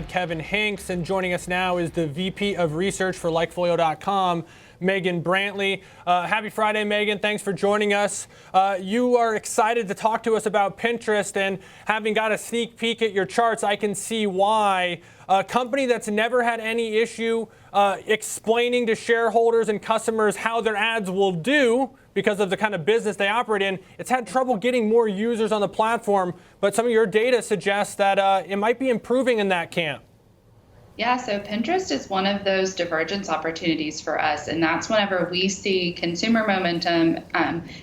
Kevin Hanks, and joining us now is the VP of Research for Likefolio.com, Megan Brantley. Happy Friday, Megan. Thanks for joining us. You are excited to talk to us about Pinterest, and having got a sneak peek at your charts, I can see why. A company that's never had any issue explaining to shareholders and customers how their ads will do because of the kind of business they operate in, it's had trouble getting more users on the platform, but some of your data suggests that it might be improving in that camp. Yeah, so Pinterest is one of those divergence opportunities for us, and that's whenever we see consumer momentum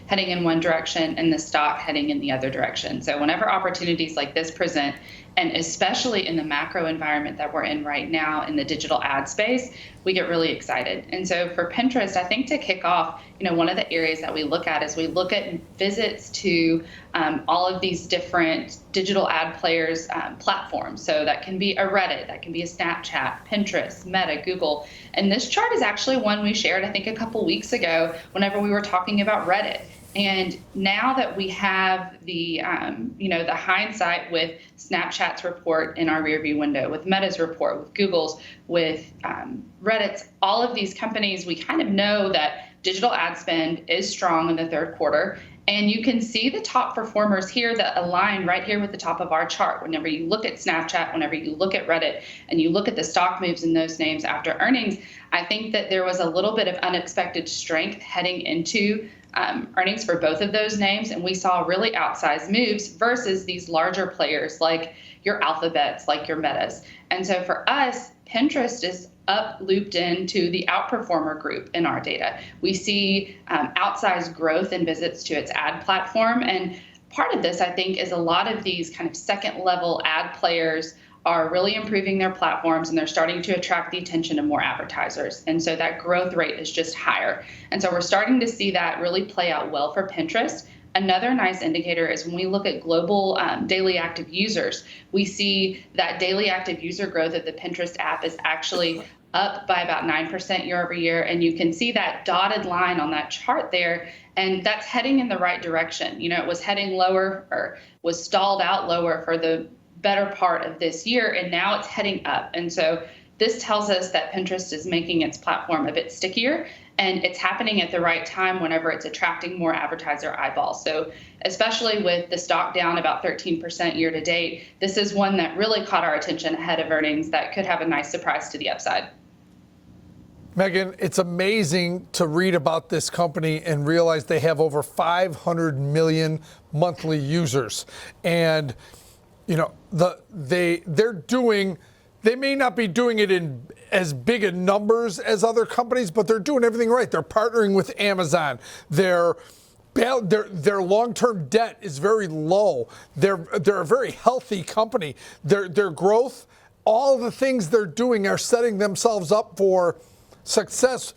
heading in one direction and the stock heading in the other direction. So whenever opportunities like this present, and especially in the macro environment that we're in right now in the digital ad space, we get really excited. And so for Pinterest, I think to kick off, one of the areas that we look at is we look at visits to all of these different digital ad players' platforms. So that can be a Reddit, that can be a Snapchat, Pinterest, Meta, Google. And this chart is actually one we shared, I think, a couple weeks ago whenever we were talking about Reddit. And now that we have the hindsight with Snapchat's report in our rearview window, with Meta's report, with Google's, with Reddit's, all of these companies, we kind of know that digital ad spend is strong in the third quarter. And you can see the top performers here that align right here with the top of our chart. Whenever you look at Snapchat, whenever you look at Reddit, and you look at the stock moves in those names after earnings, I think that there was a little bit of unexpected strength heading into earnings for both of those names, and we saw really outsized moves versus these larger players like your Alphabets, like your Metas. And so for us, Pinterest is looped into the outperformer group in our data. We see outsized growth in visits to its ad platform, and part of this, I think, is a lot of these kind of second level ad players are really improving their platforms, and they're starting to attract the attention of more advertisers. And so that growth rate is just higher. And so we're starting to see that really play out well for Pinterest. Another nice indicator is when we look at global daily active users, we see that daily active user growth of the Pinterest app is actually up by about 9% year over year. And you can see that dotted line on that chart there, and that's heading in the right direction. It was heading lower, or was stalled out lower for the better part of this year, and now it's heading up. And so this tells us that Pinterest is making its platform a bit stickier, and it's happening at the right time whenever it's attracting more advertiser eyeballs. So especially with the stock down about 13% year to date, this is one that really caught our attention ahead of earnings that could have a nice surprise to the upside. Megan, it's amazing to read about this company and realize they have over 500 million monthly users. And they may not be doing it in as big a numbers as other companies, but they're doing everything right. They're partnering with Amazon. Their long-term debt is very low. They're a very healthy company. Their growth, all the things they're doing are setting themselves up for success.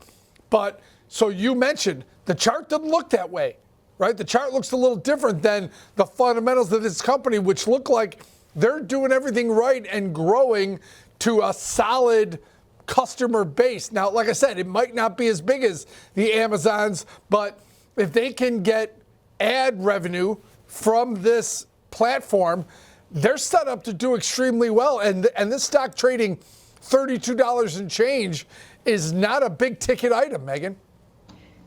But so you mentioned the chart doesn't look that way. Right? The chart looks a little different than the fundamentals of this company, which look like they're doing everything right and growing to a solid customer base. Now, like I said, it might not be as big as the Amazons, but if they can get ad revenue from this platform, they're set up to do extremely well. And this stock trading $32 and change is not a big ticket item, Megan.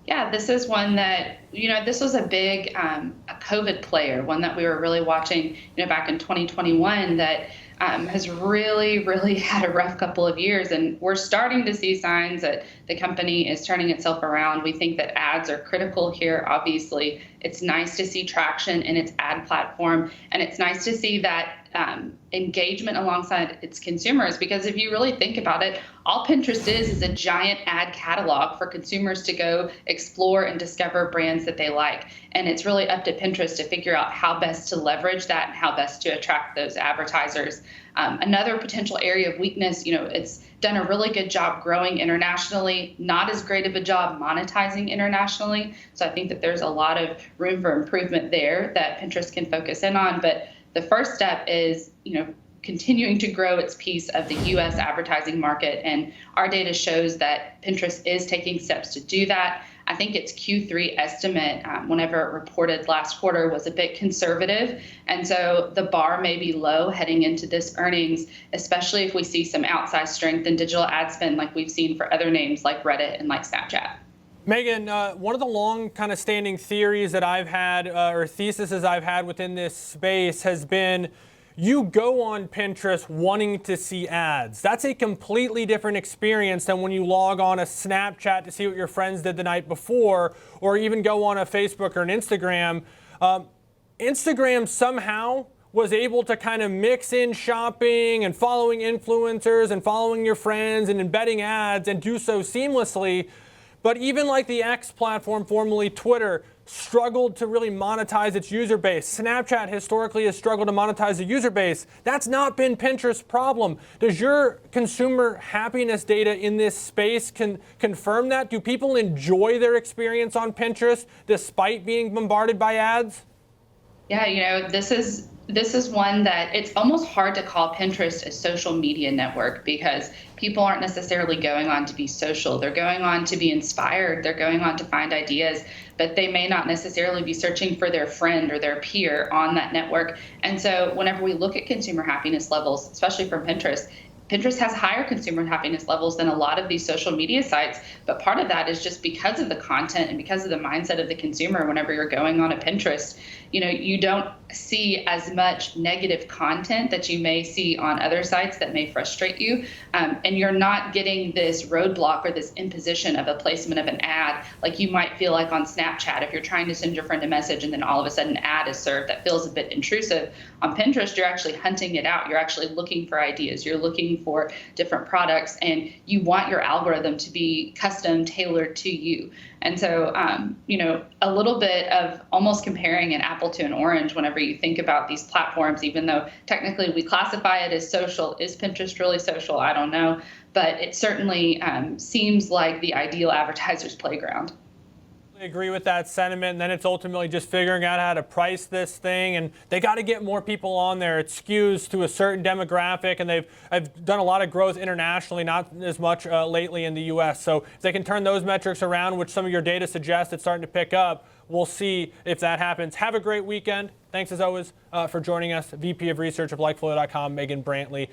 Yeah, this is one that, this was a big a COVID player, one that we were really watching, back in 2021 that has really, really had a rough couple of years. And we're starting to see signs that the company is turning itself around. We think that ads are critical here. Obviously, it's nice to see traction in its ad platform, and it's nice to see that engagement alongside its consumers, because if you really think about it, all Pinterest is a giant ad catalog for consumers to go explore and discover brands that they like. And it's really up to Pinterest to figure out how best to leverage that and how best to attract those advertisers. Another potential area of weakness, it's done a really good job growing internationally, not as great of a job monetizing internationally. So I think that there's a lot of room for improvement there that Pinterest can focus in on. But the first step is, continuing to grow its piece of the U.S. advertising market. And our data shows that Pinterest is taking steps to do that. I think its Q3 estimate, whenever it reported last quarter, was a bit conservative. And so the bar may be low heading into this earnings, especially if we see some outsized strength in digital ad spend like we've seen for other names like Reddit and like Snapchat. Megan, one of the long kind of standing theories that I've had, or theses I've had within this space, has been you go on Pinterest wanting to see ads. That's a completely different experience than when you log on a Snapchat to see what your friends did the night before, or even go on a Facebook or an Instagram. Instagram somehow was able to kind of mix in shopping and following influencers and following your friends and embedding ads and do so seamlessly. But even like the X platform, formerly Twitter, struggled to really monetize its user base. Snapchat historically has struggled to monetize the user base. That's not been Pinterest's problem. Does your consumer happiness data in this space confirm that? Do people enjoy their experience on Pinterest despite being bombarded by ads? Yeah, this is one that it's almost hard to call Pinterest a social media network because people aren't necessarily going on to be social. They're going on to be inspired. They're going on to find ideas, but they may not necessarily be searching for their friend or their peer on that network. And so whenever we look at consumer happiness levels, especially from Pinterest, Pinterest has higher consumer happiness levels than a lot of these social media sites, but part of that is just because of the content and because of the mindset of the consumer. Whenever you're going on a Pinterest, you don't see as much negative content that you may see on other sites that may frustrate you, and you're not getting this roadblock or this imposition of a placement of an ad like you might feel like on Snapchat if you're trying to send your friend a message and then all of a sudden an ad is served that feels a bit intrusive. On Pinterest, you're actually hunting it out. You're actually looking for ideas. You're looking for different products, and you want your algorithm to be custom tailored to you. And so, a little bit of almost comparing an apple to an orange whenever you think about these platforms, even though technically we classify it as social. Is Pinterest really social? I don't know. But it certainly seems like the ideal advertiser's playground. I agree with that sentiment, and then it's ultimately just figuring out how to price this thing, and they got to get more people on there. It skews to a certain demographic, and I've done a lot of growth internationally, not as much lately in the U.S. So if they can turn those metrics around, which some of your data suggests it's starting to pick up, we'll see if that happens. Have a great weekend. Thanks as always for joining us, VP of Research of LikeFolio.com, Megan Brantley.